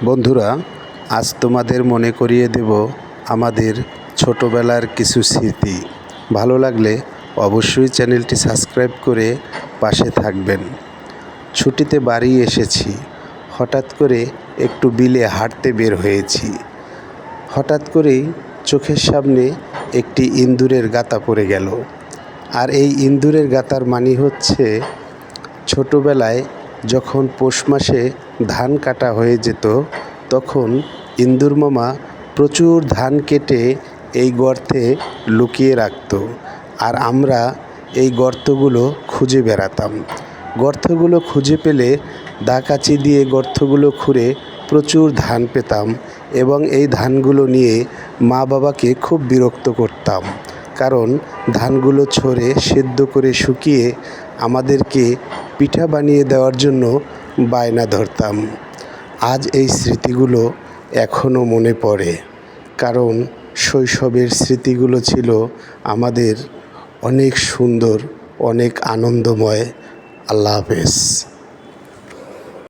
বন্ধুরা, আজ তোমাদের মনে করিয়ে দেব আমাদের ছোটবেলার কিছু স্মৃতি। ভালো লাগলে অবশ্যই চ্যানেলটি সাবস্ক্রাইব করে পাশে থাকবেন। ছুটিতে বাড়ি এসেছি, হঠাৎ করে একটু বিলে হাঁটতে বের হয়েছি। হঠাৎ করেই চোখের সামনে একটি ইঁদুরের গাতা পড়ে গেল। আর এই ইঁদুরের গাতার মানে হচ্ছে ছোটোবেলায় যখন পৌষ মাসে ধান কাটা হয়ে যেত, তখন ইঁদুর মামা প্রচুর ধান কেটে এই গর্তে লুকিয়ে রাখত। আর আমরা এই গর্তগুলো খুঁজে বেড়াতাম। গর্তগুলো খুঁজে পেলে দা কাচি দিয়ে গর্তগুলো খুঁড়ে প্রচুর ধান পেতাম এবং এই ধানগুলো নিয়ে মা বাবাকে খুব বিরক্ত করতাম, কারণ ধানগুলো ছড়ে সেদ্ধ করে শুকিয়ে আমাদেরকে পিঠা বানিয়ে দেওয়ার জন্য বায়না ধরতাম। আজ এই স্মৃতিগুলো এখনও মনে পড়ে, কারণ শৈশবের স্মৃতিগুলো ছিল আমাদের অনেক সুন্দর, অনেক আনন্দময়। আল্লাহ হাফেজ।